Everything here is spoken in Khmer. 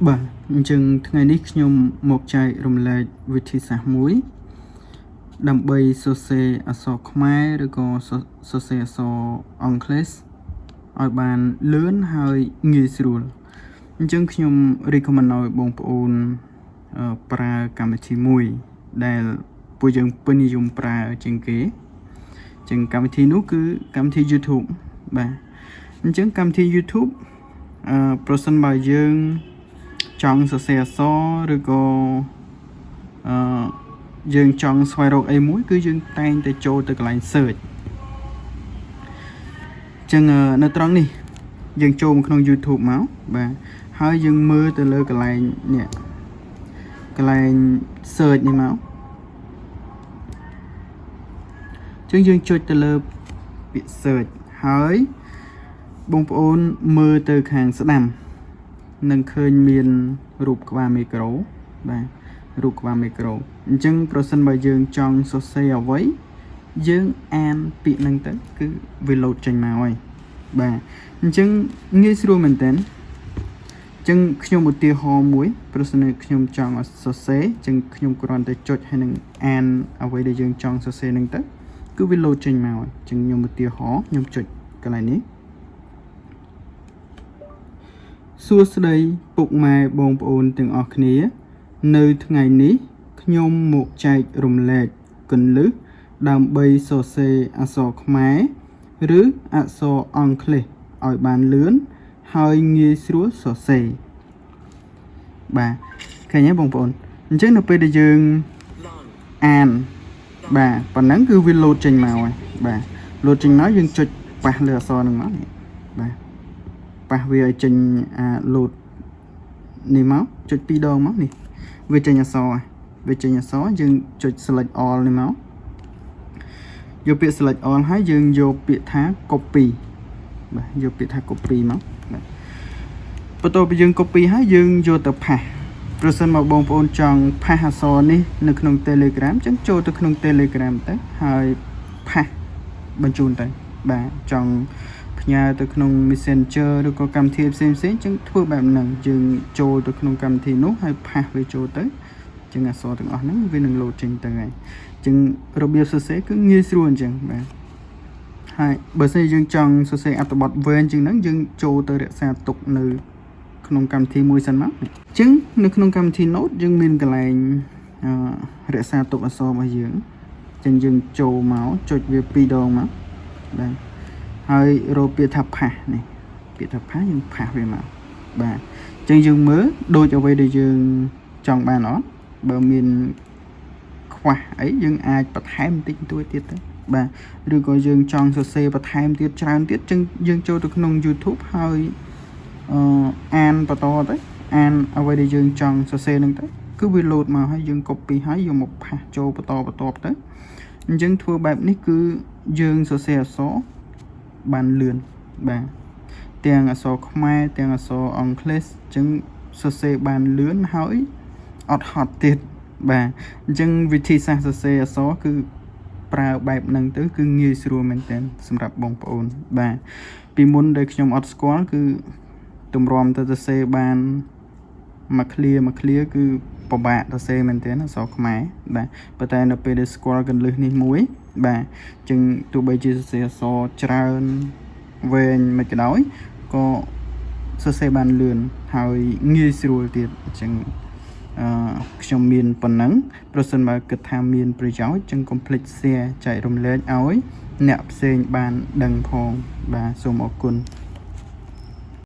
បាទអញ្ចឹងថ្ងៃនេះខ្ញុំមកចែករំលែកវិធីសាស្ត្រមួយដើម្បីសរសេរអក្សរខ្មែរឬក៏សរសេរអក្សរអង់គ្លេសឲ្យបានលឿនហើយងាយស្រួលអញ្ចឹងខ្ញុំ recommend ឲ្យបងប្អូនប្រើកម្មវិធីមួយដែលពួកយើងពេញនិយមប្រើជាងគេអញ្ចឹងកម្មវិធីនោះគឺកម្មវិធី YouTube បាទអញ្ចឹងកម្មវិធី YouTube ប្រសិនបើយើងចង់សរសេរអក្សរឬក៏យើងចង់ស្វែងរកអីមួយគឺយើងតែងតែចូលទៅកន្លែង search អញ្ចឹងនៅត្រង់នេះយើងចូលមកក្នុង YouTube មកបាទហើយយើងមើលទៅលើកន្លែងនេះកន្លែង search នេះមកអញ្ចឹងយើងចុចទៅលើពាក្យ search ហើយបងប្អូនមើលទៅខាងស្ដាំនឹងឃើញមានរូបក្បាលមីក្រូបាទរូបក្បាលមីក្រូអញ្ចឹងប្រសិនបើយើងចង់សរសេរអ្វីយើងអានពាក្យហ្នឹងទៅគឺវាលោតចេញមកហើយបាទអញ្ចឹងងាយស្រួលមែនតើអញ្ចឹងខ្ញុំឧទាហរណ៍មួយប្រសិនបើខ្ញុំចង់សរសេរអញ្ចឹងខ្ញុំគ្រាន់តែចុចហើយនឹងអានអ្វីដែលយើងចង់សរសេរហ្នឹងទៅគឺវាលោតចេញមកហើយអញ្ចឹងខ្ញុំឧទាហរណ៍ខ្ញុំចុចកន្លែងនេះសួស្តីពុកម៉ែបងប្អូនទាំងអស់គ្នានៅថ្ងៃនេះខ្ញុំមកចែករំលែកគន្លឹះដើម្បីសរសេរអក្សរខ្មែរឬអក្សរអង់គ្លេសឲ្យបានលឿនហើយងាយស្រួលសរសេរបាទឃើញទេបងប្អូនអញ្ចឹងនៅពេលដែលយើងអានបាទប៉ុណ្ណឹងគឺវាលោតចេញមកហើយបាទលោតចេញមកយើងចុចប៉ះលើអក្សរហ្នឹងមកបាទប៉ះវាឲ្យចេញលោតនេះមកចុច2ដងមកនេះវាចេញអក្សរវាចេញអក្សរយើងចុច select all នេះមកយកពាក្យ select all ហើយយើងយកពាក្យថា copy បាទយកពាក្យថា copy មកបាទបន្ទាប់ពីយើង copy ហើយយើងយកទៅផាសប្រសិនមកបងប្អូនចង់ផាសអក្សរនេះនៅក្នុង Telegram អញ្ចឹងចូលទៅក្នុង Telegram ទៅហើយផាសបញ្ជូនទៅបាទចង់ផ្ញើទៅក្នុង Messenger ឬក៏កម្មវិធីផ្សេងៗអញ្ចឹងធ្វើបែបហ្នឹងយើងចូលទៅក្នុងកម្មវិធីនោះហើយផាសវាចូលទៅអញ្ចឹងអក្សរទាំងអស់ហ្នឹងវានឹងលោតចេញទៅហើយអញ្ចឹងរបៀបសរសេរគឺងាយស្រួលអញ្ចឹងបាទហើយបើសិនជាយើងចង់សរសេរអត្ថបទវែងជាងហ្នឹងយើងចូលទៅរក្សាទុកនៅក្នុងកម្មវិធីមួយសិនមកអញ្ចឹងនៅក្នុងកម្មវិធី Note យើងមានកន្លែងរក្សាទុកអក្សររបស់យើងអញ្ចឹងយើងចូលមកចុចវា2ដងមកបាទហើយរកពាក្យថាផាសនេះពាក្យថាផាសយើងផាសវាមកបាទអញ្ចឹងយើងមើលដូចអ្វីដែលយើងចង់បានអត់បើមានខ្វះអីយើងអាចបន្ថែមបន្តិចបន្តួចទៀតទៅបាទឬក៏យើងចង់សរសេរបន្ថែមទៀតច្រើនទៀតអញ្ចឹងយើងចូលទៅក្នុង YouTube ហើយអានបន្តទៅអានអ្វីដែលយើងចង់សរសេរហ្នឹងទៅគឺវាលោតមកហើយយើង copy ហើយយកមកផាសចូលបន្តទៅអញ្ចឹងធ្វើបែបនេះគឺយើងសរសេរអក្សរបានលឿនបាទទាំងអក្សរខ្មែរទាំងអក្សរអង់គ្លេសអញ្ចឹងសរសេរបានលឿនហើយអត់ហត់ទៀតបាទអញ្ចឹងវិធីសាស្ត្រសរសេរអក្សរគឺប្រើបែបហ្នឹងទៅគឺងាយស្រួលមែនទែនសម្រាប់បងប្អូនបាទពីមុនដែលខ្ញុំអត់ស្គាល់គឺទម្រាំទៅសរសេរបានមួយឃ្លាគឺពិបាកសរសេរមែនទែនអក្សរខ្មែរបាទប៉ុន្តែនៅពេលដែលស្គាល់កន្លឹះនេះមួយបាទអញ្ចឹងទោះបីជាសរសេរអក្សរច្រើនវែងមិនក៏ដោយក៏សរសេរបានលឿនហើយងាយស្រួលទៀតអញ្ចឹងខ្ញុំមានប៉ុណ្ណឹងប្រសិនបើគិតថាមានប្រយោជន៍ចឹងកុំភ្លេច share ចែករំលែកឲ្យអ្នកផ្សេងបានដឹងផងបាទសូមអរគុណ